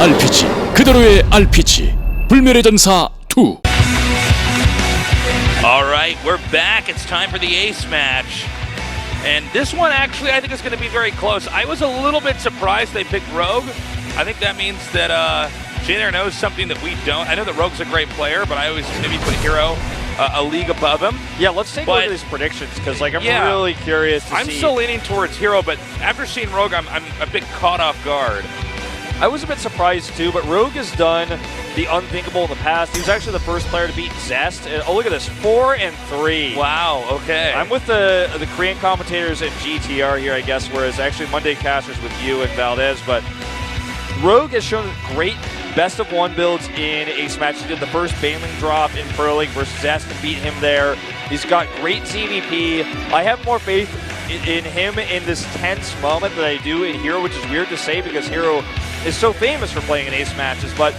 RPG 그대로의 RPG 불멸의 전사 2. All right, we're back. It's time for the ace match. And this one actually I think is going to be very close. I was a little bit surprised they picked Rogue. I think that means that Jin knows something that we don't. I know that Rogue's a great player, but I always maybe put herO a league above him. Yeah, let's take a look at these predictions because like I'm really curious to see. I'm still leaning towards herO, but after seeing Rogue, I'm a bit caught off guard. I was a bit surprised too, but Rogue has done the unthinkable in the past. He was actually the first player to beat Zest. And, oh, look at this, 4-3. Wow, okay. I'm with the Korean commentators and GTR here, I guess, whereas actually Monday Casters with you and Valdez. But Rogue has shown great best-of-1 builds in ace matches. He did the first Baneling drop in Pro League versus Zest and beat him there. He's got great CVP. I have more faith in him in this tense moment than I do in herO, which is weird to say because herO is so famous for playing in ace matches, but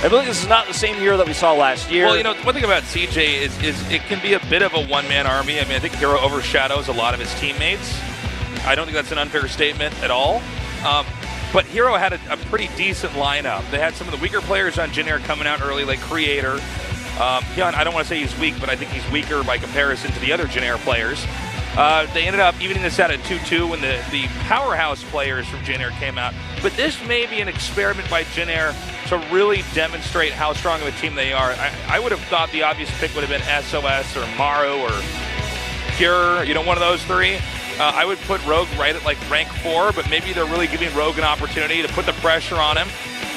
I believe this is not the same herO that we saw last year. Well, you know, one thing about CJ is it can be a bit of a one-man army. I mean, I think herO overshadows a lot of his teammates. I don't think that's an unfair statement at all. But herO had a pretty decent lineup. They had some of the weaker players on Jin coming out early, like Creator. Yeah, I don't want to say he's weak, but I think he's weaker by comparison to the other Jin players. They ended up evening this out at 2-2 when the powerhouse players from Jin came out. But this may be an experiment by Jin to really demonstrate how strong of a team they are. I would have thought the obvious pick would have been SOS or Maru or Pure, you know, one of those three. I would put Rogue right at like rank 4, but maybe they're really giving Rogue an opportunity to put the pressure on him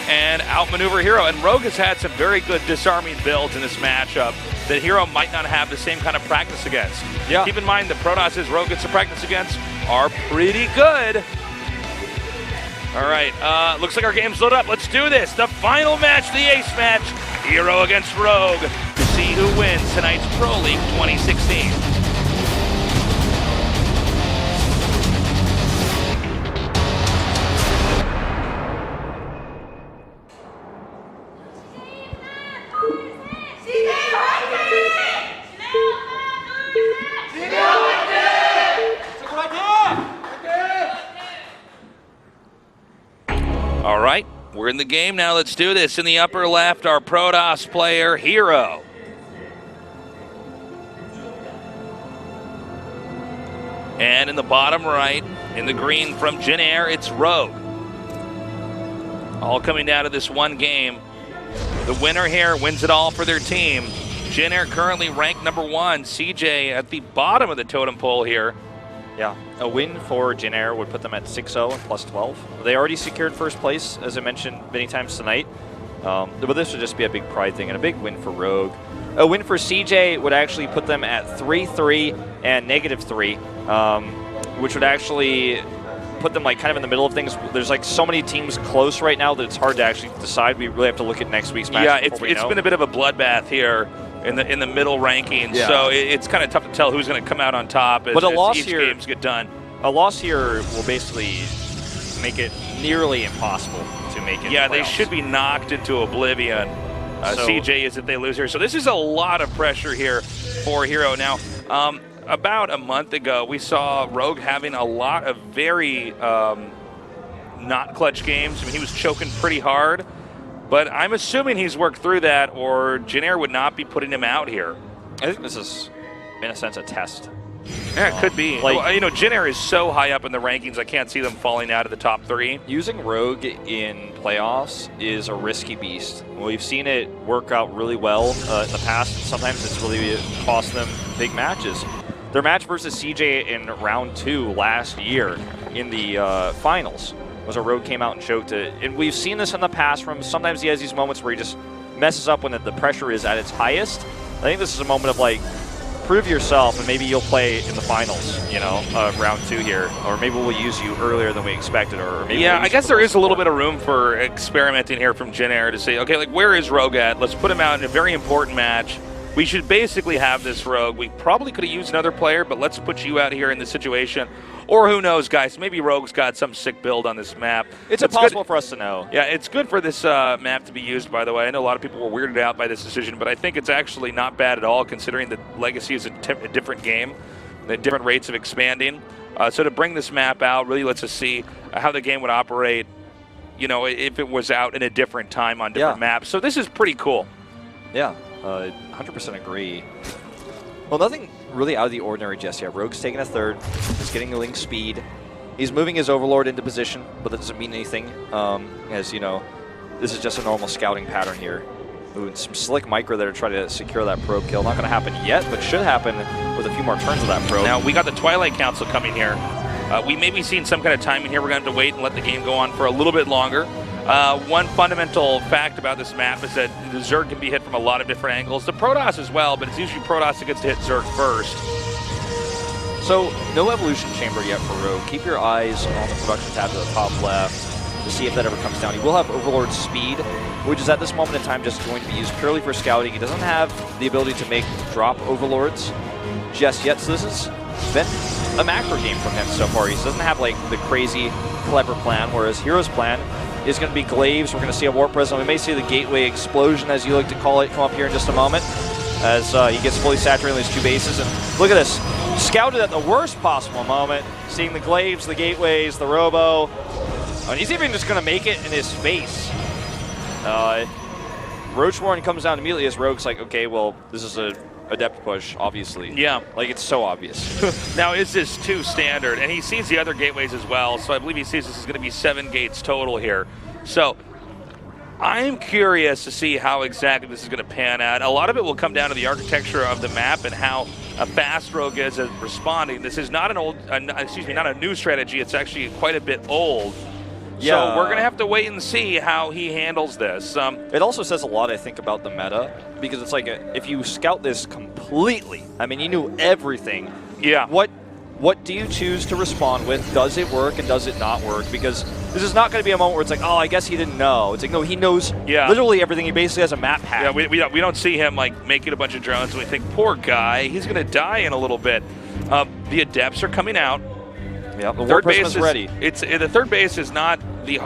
and outmaneuver herO. And Rogue has had some very good disarming builds in this matchup that herO might not have the same kind of practice against. Yeah. Keep in mind the Protoss Rogue gets to practice against are pretty good. All right, looks like our game's lit up. Let's do this. The final match, the ace match, herO against Rogue, to see who wins tonight's Pro League 2016. All right, we're in the game now. Let's do this. In the upper left, our Protoss player, herO. And in the bottom right, in the green from Jin it's Rogue. All coming down to this one game. The winner here wins it all for their team. Jin currently ranked number 1. CJ at the bottom of the totem pole here. Yeah, a win for Jin would put them at 6-0 and plus 12. They already secured first place, as I mentioned many times tonight. But this would just be a big pride thing and a big win for Rogue. A win for CJ would actually put them at 3-3 and -3, which would actually put them like kind of in the middle of things. There's like so many teams close right now that it's hard to actually decide. We really have to look at next week's match. Yeah, it's been a bit of a bloodbath here in the middle rankings, so it's kind of tough to tell who's going to come out on top as, but a loss each here, games get done. A loss here will basically make it nearly impossible to make it. Yeah, they should be knocked into oblivion. CJ is if they lose here. So this is a lot of pressure here for herO. Now, about a month ago, we saw Rogue having a lot of very not clutch games. I mean, he was choking pretty hard. But I'm assuming he's worked through that, or Jin would not be putting him out here. I think this is, in a sense, a test. Yeah, it could be. Like, well, you know, Jin is so high up in the rankings, I can't see them falling out of the top 3. Using Rogue in playoffs is a risky beast. We've seen it work out really well in the past. Sometimes it's really cost them big matches. Their match versus CJ in round 2 last year in the finals was a Rogue came out and choked it. And we've seen this in the past from sometimes he has these moments where he just messes up when the pressure is at its highest. I think this is a moment of like, prove yourself and maybe you'll play in the finals, you know, round 2 here. Or maybe we'll use you earlier than we expected. Or maybe yeah, I guess there is a little bit of room for experimenting here from Jin to say, okay, like where is Rogue at? Let's put him out in a very important match. We should basically have this Rogue. We probably could have used another player, but let's put you out here in this situation. Or who knows, guys, maybe Rogue's got some sick build on this map. It's impossible for us to know. Yeah, it's good for this map to be used, by the way. I know a lot of people were weirded out by this decision, but I think it's actually not bad at all, considering that Legacy is a different game, the different rates of expanding. So to bring this map out really lets us see how the game would operate you know, if it was out in a different time on different maps. So this is pretty cool. Yeah, 100% agree. Well, nothing really out of the ordinary just yet. Rogue's taking a third. He's getting a link speed. He's moving his Overlord into position, but that doesn't mean anything. As you know, this is just a normal scouting pattern here. Ooh, and some slick micro there to try to secure that probe kill. Not going to happen yet, but should happen with a few more turns of that probe. Now, we got the Twilight Council coming here. We may be seeing some kind of timing here. We're going to have to wait and let the game go on for a little bit longer. One fundamental fact about this map is that the Zerg can be hit from a lot of different angles. The Protoss as well, but it's usually Protoss that gets to hit Zerg first. So, no evolution chamber yet for Rogue. Keep your eyes on the production tab to the top left to see if that ever comes down. He will have Overlord speed, which is at this moment in time just going to be used purely for scouting. He doesn't have the ability to make drop Overlords just yet, so this has been a macro game from him so far. He doesn't have like the crazy clever plan, whereas herO's plan is going to be Glaives. We're going to see a Warp Prism. We may see the Gateway Explosion, as you like to call it, come up here in just a moment, as he gets fully saturated in these 2 bases. And look at this. Scouted at the worst possible moment, seeing the Glaives, the Gateways, the Robo. And he's even just going to make it in his face. Roach Warren comes down immediately as Rogue's like, okay, well, this is a Adept push, obviously. Yeah. Like, it's so obvious. Now, is this too standard? And he sees the other gateways as well, so I believe he sees this is going to be 7 gates total here. So I'm curious to see how exactly this is going to pan out. A lot of it will come down to the architecture of the map and how fast Rogue is at responding. This is not not a new strategy. It's actually quite a bit old. Yeah. So we're going to have to wait and see how he handles this. It also says a lot, I think, about the meta, because it's like if you scout this completely, I mean, you knew everything. Yeah. What do you choose to respond with? Does it work and does it not work? Because this is not going to be a moment where it's like, oh, I guess he didn't know. It's like, no, he knows literally everything. He basically has a map hack. Yeah, we don't see him like making a bunch of drones and we think, poor guy, he's going to die in a little bit. The Adepts are coming out. Yeah, the Warp Prism is ready. The third base is not the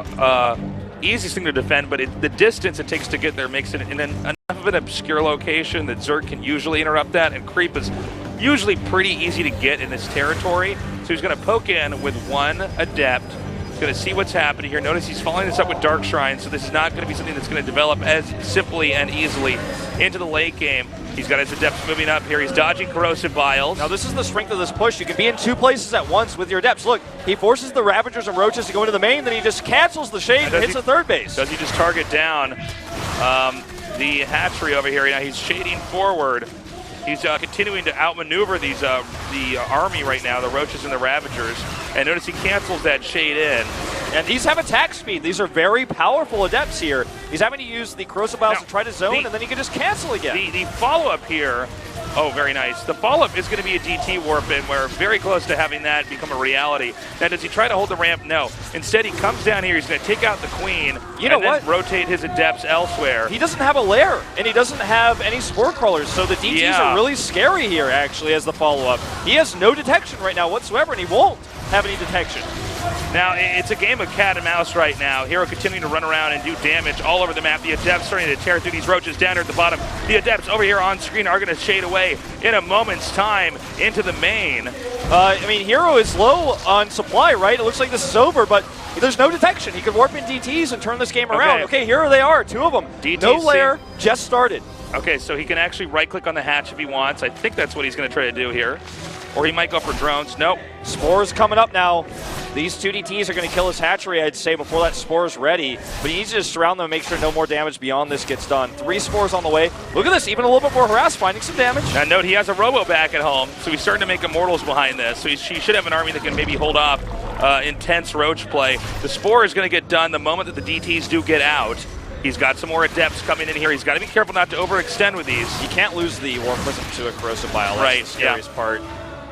easiest thing to defend, but the distance it takes to get there makes it enough of an obscure location that Zerg can usually interrupt that, and Creep is usually pretty easy to get in this territory. So he's going to poke in with 1 Adept. He's going to see what's happening here. Notice he's following this up with Dark Shrine, so this is not going to be something that's going to develop as simply and easily into the late game. He's got his Adepts moving up here. He's dodging Corrosive Vials. Now this is the strength of this push. You can be in 2 places at once with your Adepts. Look, he forces the Ravagers and Roaches to go into the main, then he just cancels the Shade and hits the third base. Does he just target down the hatchery over here? Now he's shading forward. He's continuing to outmaneuver these the army right now, the Roaches and the Ravagers. And notice he cancels that Shade in. And these have attack speed. These are very powerful Adepts here. He's having to use the Corrosive Vials to try to zone, and then he can just cancel again. The follow-up here, oh, very nice. The follow-up is going to be a DT warp in. We're very close to having that become a reality. Now, does he try to hold the ramp? No. Instead, he comes down here. He's going to take out the Queen then rotate his Adepts elsewhere. He doesn't have a lair, and he doesn't have any Spore Crawlers, so the DTs are really scary here, actually, as the follow-up. He has no detection right now whatsoever, and he won't have any detection. Now, it's a game of cat and mouse right now. herO continuing to run around and do damage all over the map. The Adepts starting to tear through these Roaches down here at the bottom. The Adepts over here on screen are going to shade away in a moment's time into the main. I mean, herO is low on supply, right? It looks like this is over, but there's no detection. He could warp in DTs and turn this game around. Okay, here they are, 2 of them. DTC. No lair, just started. Okay, so he can actually right-click on the hatch if he wants. I think that's what he's going to try to do here. Or he might go for drones. Nope. Spores coming up now. These 2 DTs are going to kill his hatchery, I'd say, before that Spore's ready. But he needs to just surround them and make sure no more damage beyond this gets done. 3 Spores on the way. Look at this, even a little bit more harass, finding some damage. And note he has a Robo back at home, so he's starting to make Immortals behind this. So he should have an army that can maybe hold off intense Roach play. The Spore is going to get done the moment that the DTs do get out. He's got some more Adepts coming in here. He's got to be careful not to overextend with these. You can't lose the Warp Prism to a Corrosive Vial. That's the scariest part.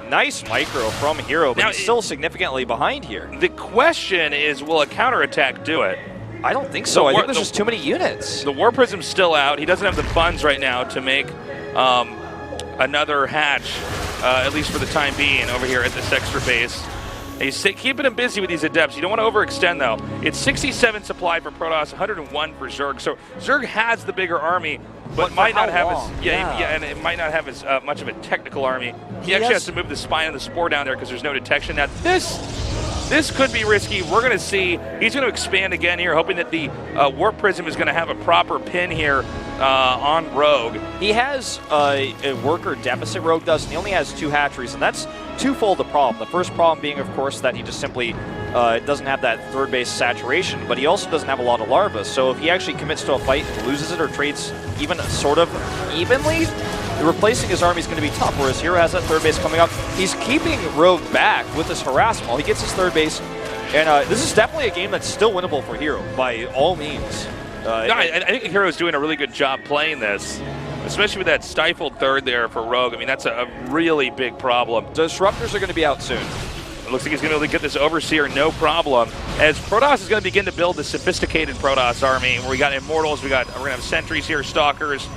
Nice micro from herO, but now, he's still significantly behind here. The question is, will a counterattack do it? I don't think so. I think there's just too many units. The War Prism's still out. He doesn't have the funds right now to make another hatch, at least for the time being, over here at this extra base. He's keeping him busy with these Adepts. You don't want to overextend, though. It's 67 supply for Protoss, 101 for Zerg. So Zerg has the bigger army, but might not have and it might not have as much of a technical army. He actually has to move the spine of the Spore down there because there's no detection. Now this this could be risky. We're going to see. He's going to expand again here, hoping that the Warp Prism is going to have a proper pin here on Rogue. He has a worker deficit, Rogue does, and he only has 2 hatcheries, and that's twofold the problem. The first problem being, of course, that he just simply doesn't have that third base saturation, but he also doesn't have a lot of larvae. So if he actually commits to a fight and loses it or trades even sort of evenly, replacing his army is going to be tough, whereas herO has that third base coming up. He's keeping Rogue back with this harassment while he gets his third base, and this is definitely a game that's still winnable for herO by all means. I think herO is doing a really good job playing this, especially with that stifled third there for Rogue. I mean, that's a really big problem. Disruptors are going to be out soon. It looks like he's going to be able to get this Overseer no problem, as Protoss is going to begin to build the sophisticated Protoss army, where we got Immortals, we're going to have Sentries here, Stalkers,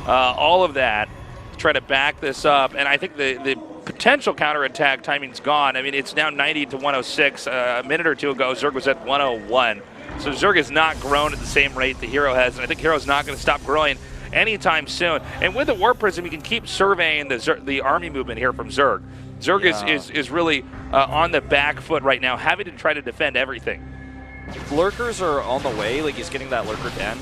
all of that to try to back this up. And I think the potential counterattack timing's gone. I mean, it's now 90 to 106. A minute or two ago, Zerg was at 101. So Zerg has not grown at the same rate that herO has, and I think herO's not going to stop growing anytime soon. And with the Warp Prism, you can keep surveying the army movement here from Zerg. Zerg is really on the back foot right now, having to try to defend everything. Lurkers are on the way, like he's getting that Lurker den.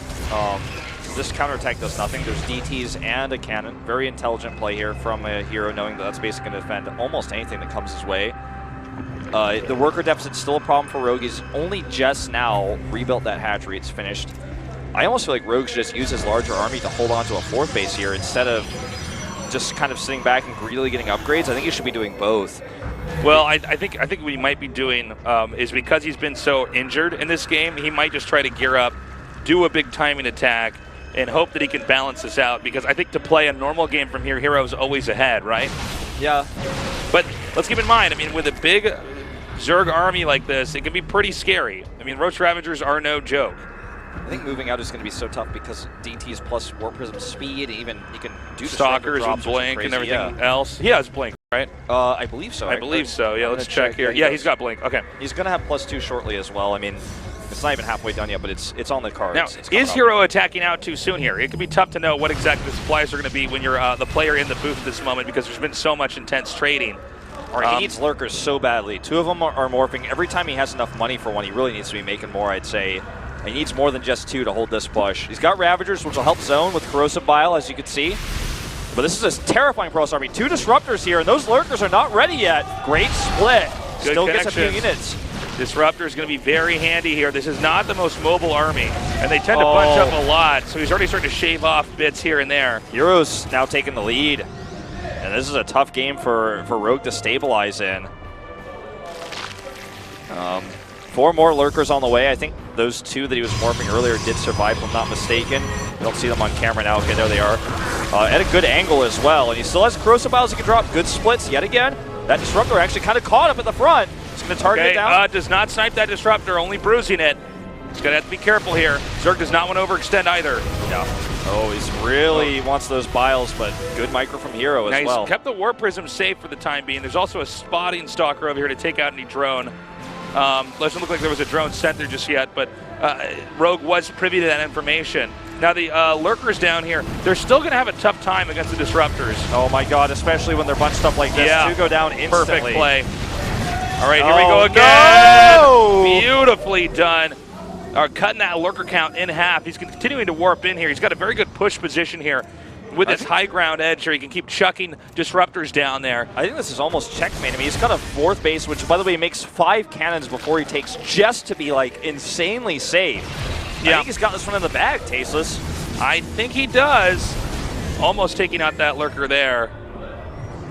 This counterattack does nothing. There's DTs and a cannon. Very intelligent play here from a herO, knowing that that's basically going to defend almost anything that comes his way. The worker deficit's still a problem for Rogue. He's only just now rebuilt that hatchery. It's finished. I almost feel like Rogue should just use his larger army to hold on to a 4th base here instead of just kind of sitting back and greedily getting upgrades. I think he should be doing both. Well, I think what he might be doing is, because he's been so injured in this game, he might just try to gear up, do a big timing attack, and hope that he can balance this out, because I think to play a normal game from here, herO's always ahead, right? Yeah. But let's keep in mind, I mean, with a big Zerg army like this, it can be pretty scary. I mean, Roach Ravagers are no joke. I think moving out is going to be so tough because DTs plus Warp Prism speed, and even you can do Stalkers with Blink and everything else. He has Blink, right? I believe so. I believe so. Yeah, let's check here. Yeah, he's got Blink. Okay. He's going to have +2 shortly as well. I mean, it's not even halfway done yet, but it's on the cards. Now, is herO attacking out too soon here? It can be tough to know what exactly the supplies are going to be when you're the player in the booth at this moment, because there's been so much intense trading. He needs Lurkers so badly. 2 of them are morphing. Every time he has enough money for one, he really needs to be making more, I'd say. He needs more than just 2 to hold this push. He's got Ravagers, which will help zone with Corrosive Bile, as you can see. But this is a terrifying Protoss army. 2 Disruptors here, and those Lurkers are not ready yet. Great split. Good Still gets a few units. Disruptor is going to be very handy here. This is not the most mobile army, and they tend to bunch up a lot, so he's already starting to shave off bits here and there. herO's now taking the lead, and this is a tough game for Rogue to stabilize in. 4 more Lurkers on the way. I think those 2 that he was morphing earlier did survive, if I'm not mistaken. You don't see them on camera now. Okay, there they are. At a good angle as well, and he still has Corrosive Biles he can drop. Good splits yet again. That Disruptor actually kind of caught up at the front. He's going to target it down. Does not snipe that Disruptor, only bruising it. He's going to have to be careful here. Zerg does not want to overextend either. Yeah. Oh, he's really wants those Biles, but good micro from herO as well. He's kept the Warp Prism safe for the time being. There's also a spotting Stalker over here to take out any drone. Doesn't look like there was a drone sent there just yet, but Rogue was privy to that information. Now the Lurkers down here, they're still going to have a tough time against the Disruptors. Oh my God, especially when they're bunched up like this. Yeah. 2 go down instantly. Perfect play. All right, here we go again. No! Beautifully done. Cutting that Lurker count in half. He's continuing to warp in here. He's got a very good push position here. With his high ground edge here, he can keep chucking Disruptors down there. I think this is almost checkmate. I mean, he's got a 4th base, which, by the way, makes 5 cannons before he takes, just to be, like, insanely safe. Yeah. I think he's got this one in the bag, Tasteless. I think he does. Almost taking out that Lurker there.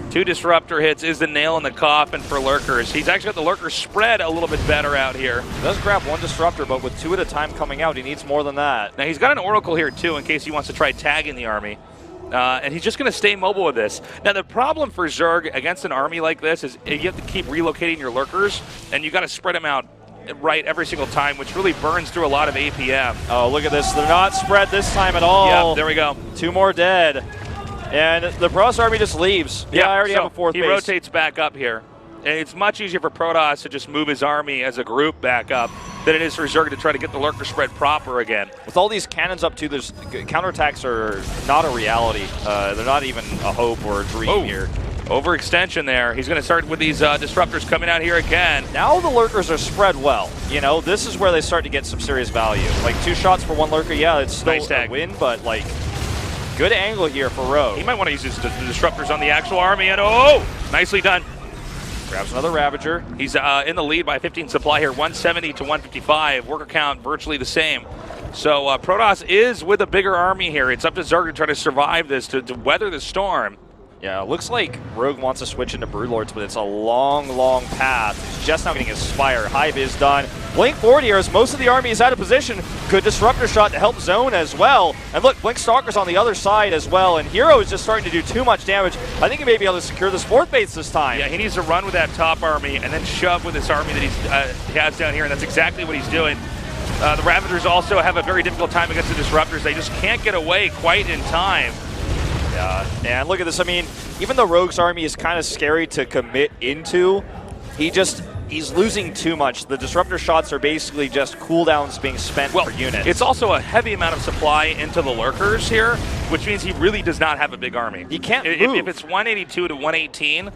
2 Disruptor hits is the nail in the coffin for Lurkers. He's actually got the Lurker spread a little bit better out here. He does grab 1 Disruptor, but with 2 at a time coming out, he needs more than that. Now, he's got an Oracle here, too, in case he wants to try tagging the army. And he's just going to stay mobile with this. Now, the problem for Zerg against an army like this is you have to keep relocating your Lurkers, and you got to spread them out right every single time, which really burns through a lot of APM. Oh, look at this. They're not spread this time at all. Yeah, there we go. 2 more dead. And the Protoss army just leaves. Yeah, I already have a 4th base. He rotates back up here. And it's much easier for Protoss to just move his army as a group back up than it is for Zerg to try to get the Lurker spread proper again. With all these cannons up too, there's counterattacks are not a reality. They're not even a hope or a dream here. Overextension there. He's going to start with these disruptors coming out here again. Now the lurkers are spread well. You know, this is where they start to get some serious value. Like 2 shots for 1 lurker, yeah, it's still Nice a win, but like good angle here for herO. He might want to use his disruptors on the actual army, and oh, nicely done. Grabs another Ravager. He's in the lead by 15 supply here, 170 to 155. Worker count virtually the same. So Protoss is with a bigger army here. It's up to Zerg to try to survive this, to weather the storm. Yeah, it looks like Rogue wants to switch into Broodlords, but it's a long, long path. He's just now getting his Spire. Hive is done. Blink forward here as most of the army is out of position. Good disruptor shot to help zone as well. And look, Blink Stalker's on the other side as well, and herO is just starting to do too much damage. I think he may be able to secure this 4th base this time. Yeah, he needs to run with that top army and then shove with this army that he has down here, and that's exactly what he's doing. The Ravagers also have a very difficult time against the disruptors. They just can't get away quite in time. Yeah, and look at this. I mean, even though Rogue's army is kind of scary to commit into, he's losing too much. The disruptor shots are basically just cooldowns being spent per unit. It's also a heavy amount of supply into the lurkers here, which means he really does not have a big army. He can't move. If it's 182 to 118,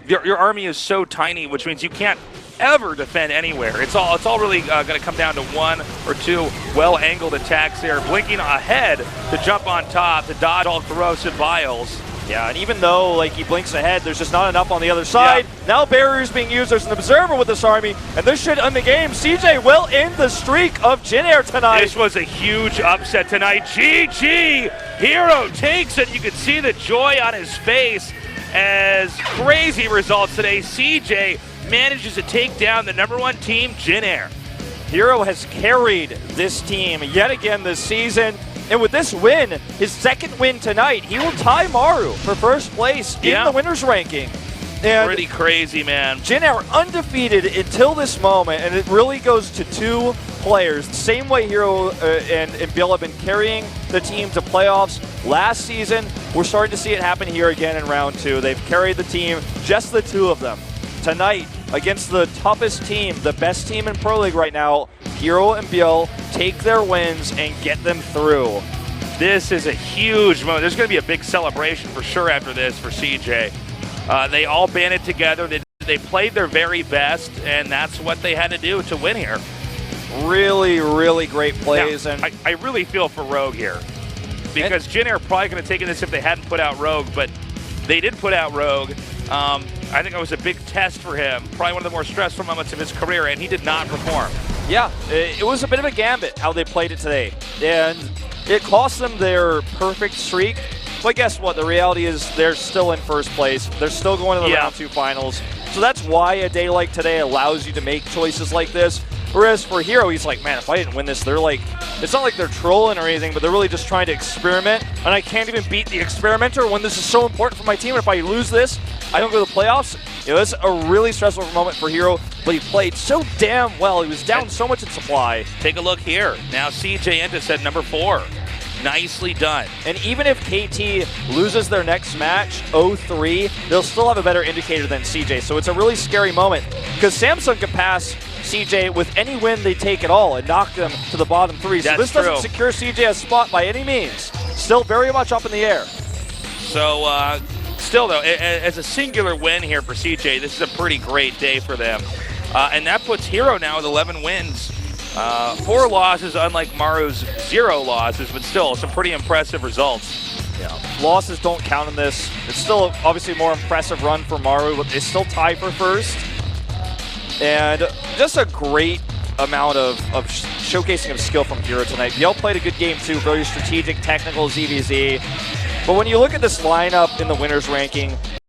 your army is so tiny, which means you can't ever defend anywhere. It's all really going to come down to 1 or 2 well-angled attacks there, blinking ahead to jump on top, to dodge all corrosive vials. Yeah, and even though like he blinks ahead, there's just not enough on the other side. Yeah. Now barrier's being used. There's an observer with this army, and this should end the game. CJ will end the streak of Jin Air tonight. This was a huge upset tonight. GG! herO takes it. You can see the joy on his face as crazy results today. CJ manages to take down the #1 team, Jin Air. herO has carried this team yet again this season. And with this win, his 2nd win tonight, he will tie Maru for 1st place in the winners ranking. And pretty crazy, man. Jin Air undefeated until this moment, and it really goes to 2 players. The same way herO and Bill have been carrying the team to playoffs last season, we're starting to see it happen here again in round 2. They've carried the team, just the 2 of them. Tonight, against the toughest team, the best team in Pro League right now, herO and Bill take their wins and get them through. This is a huge moment. There's going to be a big celebration for sure after this for CJ. They all banded together. They played their very best, and that's what they had to do to win here. Really, really great plays. Now, and I really feel for Rogue here, because Jin Air probably could have taken this if they hadn't put out Rogue, but they did put out Rogue. I think it was a big test for him, probably one of the more stressful moments of his career, and he did not perform. Yeah, it was a bit of a gambit how they played it today, and it cost them their perfect streak. But guess what? The reality is they're still in 1st place. They're still going to the round 2 finals. So that's why a day like today allows you to make choices like this. Whereas for herO, he's like, man, if I didn't win this, they're like, it's not like they're trolling or anything, but they're really just trying to experiment. And I can't even beat the experimenter when this is so important for my team. And if I lose this, I don't go to the playoffs. You know, it's a really stressful moment for herO, but he played so damn well. He was down so much in supply. Take a look here. Now CJ Entis at #4. Nicely done. And even if KT loses their next match, 0-3, they'll still have a better indicator than CJ. So it's a really scary moment, because Samsung can pass CJ with any win they take at all and knock them to the bottom 3. So this doesn't secure CJ a spot by any means. Still very much up in the air. So still though, as a singular win here for CJ, this is a pretty great day for them. And that puts herO now with 11 wins. 4 losses, unlike Maru's 0 losses, but still some pretty impressive results. Yeah, losses don't count in this. It's still obviously a more impressive run for Maru, but they still tie for 1st. And just a great amount of showcasing of skill from herO tonight. Biel played a good game too, very strategic, technical ZVZ. But when you look at this lineup in the winners ranking,